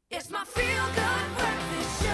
It's my feel-good breakfast show.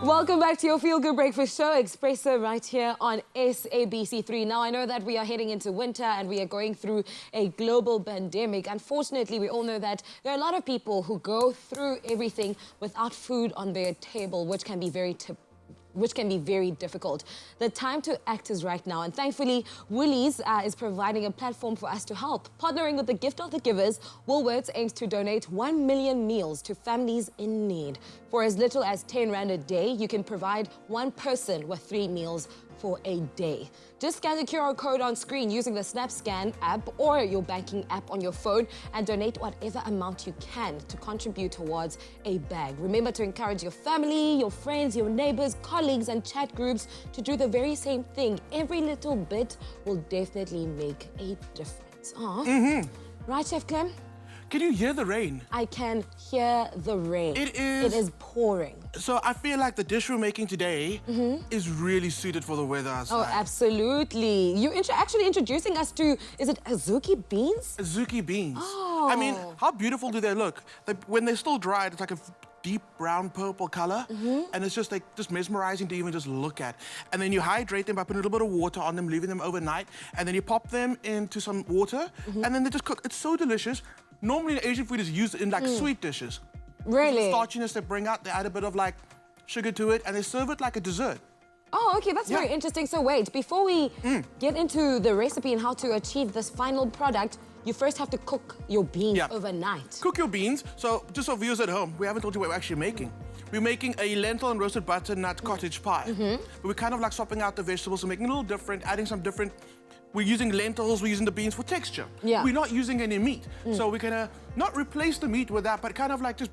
Welcome back to your Feel Good Breakfast Show, Espresso, right here on SABC3. Now, I know that we are heading into winter and we are going through a global pandemic. Unfortunately, we all know that there are a lot of people who go through everything without food on their table, which can be very difficult. The time to act is right now, and thankfully, Woolies is providing a platform for us to help. Partnering with the Gift of the Givers, Woolworths aims to donate 1 million meals to families in need. For as little as 10 Rand a day, you can provide one person with 3 meals for a day. Just scan the QR code on screen using the SnapScan app or your banking app on your phone and donate whatever amount you can to contribute towards a bag. Remember to encourage your family, your friends, your neighbors, colleagues and chat groups to do the very same thing. Every little bit will definitely make a difference. Right, Chef Clem? Can you hear the rain? I can hear the rain. It is. It is pouring. So I feel like the dish we're making today is really suited for the weather outside. Oh, absolutely. You're actually introducing us to, is it azuki beans? Azuki beans. Oh. I mean, how beautiful do they look? When they're still dried, it's like a deep brown purple color, and it's just like mesmerizing to even just look at. And then you hydrate them by putting a little bit of water on them, leaving them overnight, and then you pop them into some water, and then they just cook. It's so delicious. Normally, Asian food is used in like sweet dishes. Really? The starchiness they bring out, they add a bit of like sugar to it, and they serve it like a dessert. Oh, okay, that's very interesting. So wait, before we get into the recipe and how to achieve this final product, you first have to cook your beans overnight. Cook your beans. So just so viewers at home, we haven't told you what we're actually making. We're making a lentil and roasted butternut cottage pie. But we're kind of like swapping out the vegetables and making it a little different, adding some different. We're using lentils, we're using the beans for texture. Yeah. We're not using any meat. So we're gonna not replace the meat with that, but kind of like just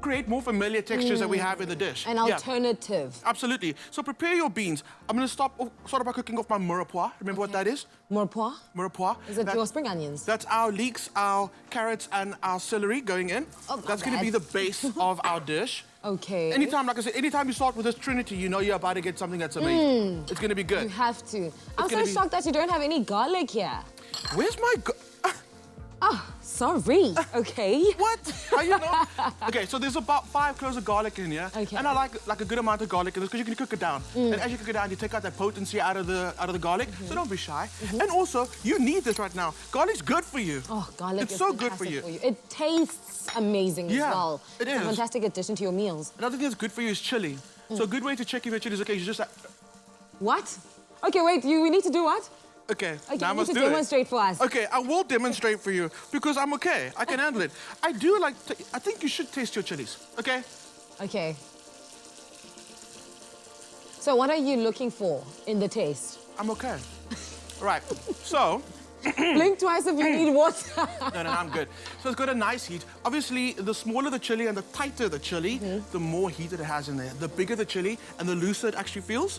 create more familiar textures that we have in the dish. An alternative. Absolutely. So prepare your beans. I'm gonna start off by cooking off my mirepoix. Remember what that is? Mirepoix? Mirepoix. Is it your spring onions? That's our leeks, our carrots, and our celery going in. Oh, that's going to be the base of our dish. Okay. Anytime, like I said, anytime you start with this trinity, you know you're about to get something that's amazing. It's going to be good. You have to. I'm so shocked that you don't have any garlic here. Where's my Oh, sorry. Okay. What? How you know? Okay, so there's about 5 cloves of garlic in here. Okay. And I like a good amount of garlic in this because you can cook it down. And as you cook it down, you take out that potency out of the garlic. So don't be shy. And also, you need this right now. Garlic's good for you. Oh, garlic it's is so good fantastic for you. It tastes amazing as well. It is. It's a fantastic addition to your meals. Another thing that's good for you is chili. So a good way to check if your chili is okay is just like... What? Okay, wait, we need to do what? Okay, now I you must need to do demonstrate for us. Okay, I will demonstrate for you because I'm okay. I can handle it. I do like. I think you should taste your chilies. Okay. Okay. So what are you looking for in the taste? I'm okay. Right. So. Blink twice if you need water. No, I'm good. So it's got a nice heat. Obviously, the smaller the chili and the tighter the chili, the more heat it has in there. The bigger the chili and the looser it actually feels,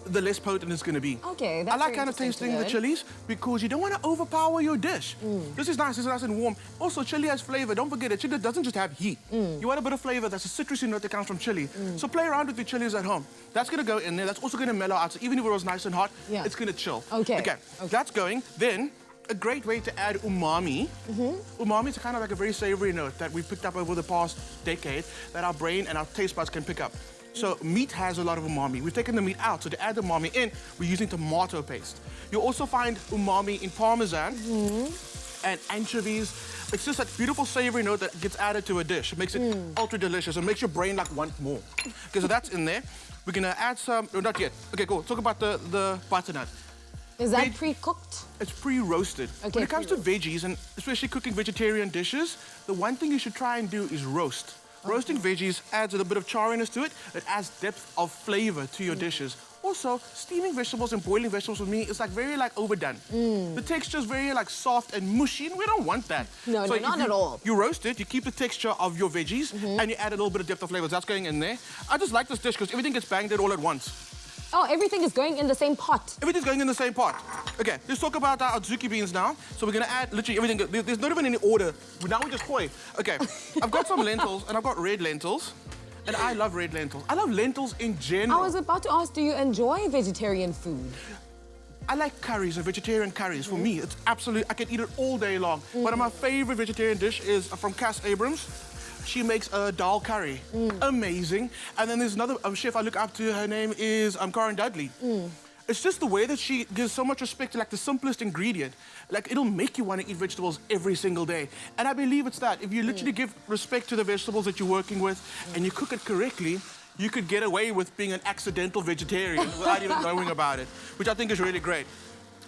the less potent it's going to be. Okay, that's I like very kind of interesting tasting to the chilies because you don't want to overpower your dish. This is nice and warm. Also, chili has flavor. Don't forget it. Chili doesn't just have heat. You want a bit of flavor. That's a citrusy note that comes from chili. So play around with your chilies at home. That's going to go in there. That's also going to mellow out. So even if it was nice and hot, it's going to chill. Okay. That's going. Then a great way to add umami. Umami is kind of like a very savory note that we picked up over the past decade that our brain and our taste buds can pick up. So meat has a lot of umami. We've taken the meat out, so to add the umami in, we're using tomato paste. You'll also find umami in parmesan and anchovies. It's just that beautiful savory note that gets added to a dish. It makes it ultra delicious. It makes your brain like want more. Okay, so that's in there. We're gonna add some, no, not yet. Okay, cool. Talk about the butternut. Is that pre-cooked? It's pre-roasted. Okay, when it comes to veggies, and especially cooking vegetarian dishes, the one thing you should try and do is roast. Roasting veggies adds a little bit of chariness to it. It adds depth of flavor to your dishes. Also, steaming vegetables and boiling vegetables with me is like very like overdone. The texture is very like soft and mushy, and we don't want that. No, not at all. You roast it, you keep the texture of your veggies, and you add a little bit of depth of flavors. That's going in there. I just like this dish because everything gets banged in all at once. Oh, everything is going in the same pot. Everything's going in the same pot. Okay, let's talk about our azuki beans now. So we're gonna add literally everything. There's not even any order. Now we just koi. Okay, I've got some lentils and I've got red lentils. And I love red lentils. I love lentils in general. I was about to ask, do you enjoy vegetarian food? I like curries and vegetarian curries. For me, it's absolutely, I can eat it all day long. One of my favorite vegetarian dish is from Cass Abrams. She makes a dal curry. Amazing. And then there's another chef I look up to. Her name is Karen Dudley. It's just the way that she gives so much respect to like the simplest ingredient. Like it'll make you want to eat vegetables every single day. And I believe it's that. If you literally give respect to the vegetables that you're working with and you cook it correctly, you could get away with being an accidental vegetarian without even knowing about it, which I think is really great.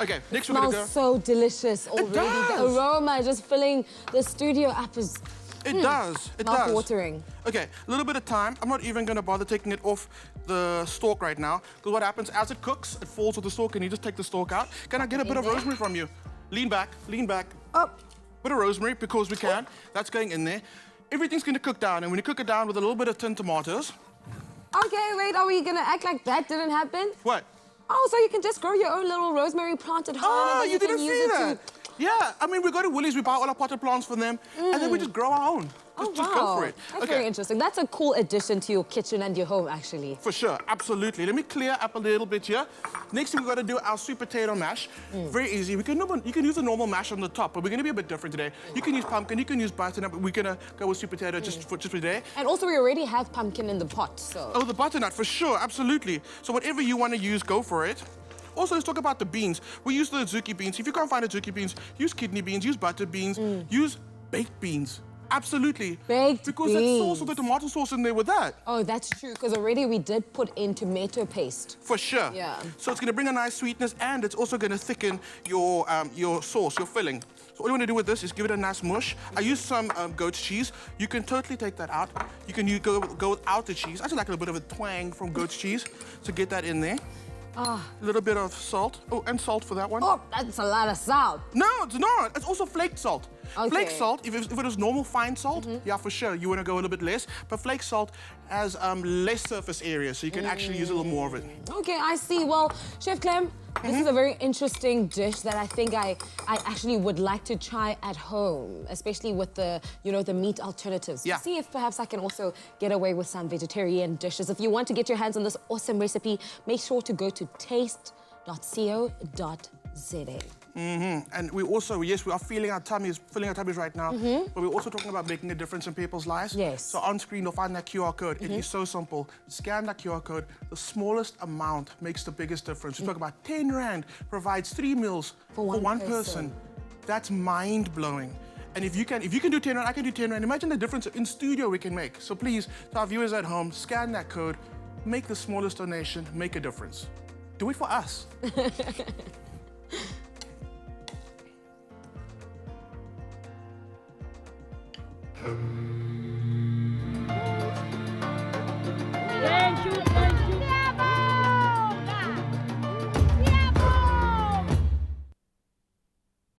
Okay, next we're gonna go. Smells so delicious already. The does. aroma just filling the studio up is It does. It does. mouth-watering. Okay, a little bit of time. I'm not even gonna bother taking it off the stalk right now, because what happens as it cooks, it falls with the stalk, and you just take the stalk out. Can I get a bit of rosemary from you? Lean back, lean back. Up. Bit of rosemary, because we can. That's going in there. Everything's gonna cook down, and when you cook it down with a little bit of tin tomatoes. Okay, wait, are we gonna act like that didn't happen? What? Oh, so you can just grow your own little rosemary plant at home. Oh, and then you can didn't use see it that. Yeah, I mean, we go to Woolies, we buy all our potted plants from them, and then we just grow our own. Just go for it. That's very interesting. That's a cool addition to your kitchen and your home, actually. For sure, absolutely. Let me clear up a little bit here. Next thing we've got to do our sweet potato mash. Very easy. You can use a normal mash on the top, but we're going to be a bit different today. You can use pumpkin, you can use butternut, but we're going to go with sweet potato just for today. And also, we already have pumpkin in the pot, so... Oh, the butternut, for sure, absolutely. So whatever you want to use, go for it. Also, let's talk about the beans. We use the azuki beans. If you can't find azuki beans, use kidney beans, use butter beans, use baked beans. Absolutely. Baked because that sauce, or the tomato sauce in there with that. Oh, that's true, because already we did put in tomato paste. For sure. Yeah. So it's going to bring a nice sweetness, and it's also going to thicken your sauce, your filling. So all you want to do with this is give it a nice mush. I use some goat's cheese. You can totally take that out. You can go without the cheese. I just like a little bit of a twang from goat's cheese. So get that in there. A little bit of salt. Oh, and salt for that one. Oh, that's a lot of salt. No, it's not. It's also flake salt. Okay. Flake salt, if it was normal fine salt, yeah, for sure, you want to go a little bit less. But flake salt has less surface area, so you can actually use a little more of it. Okay, I see. Well, Chef Clem, this is a very interesting dish that I think I actually would like to try at home, especially with the, the meat alternatives. Yeah. See if perhaps I can also get away with some vegetarian dishes. If you want to get your hands on this awesome recipe, make sure to go to taste.co.za. And we also, yes, we are filling our tummies right now, but we're also talking about making a difference in people's lives. Yes. So on screen, you'll find that QR code. It is so simple. Scan that QR code. The smallest amount makes the biggest difference. We talk about 10 Rand provides 3 meals for one person. That's mind-blowing. And if you can do 10 Rand, I can do 10 Rand. Imagine the difference in studio we can make. So please, to our viewers at home, scan that code, make the smallest donation, make a difference. Do it for us. Thank you.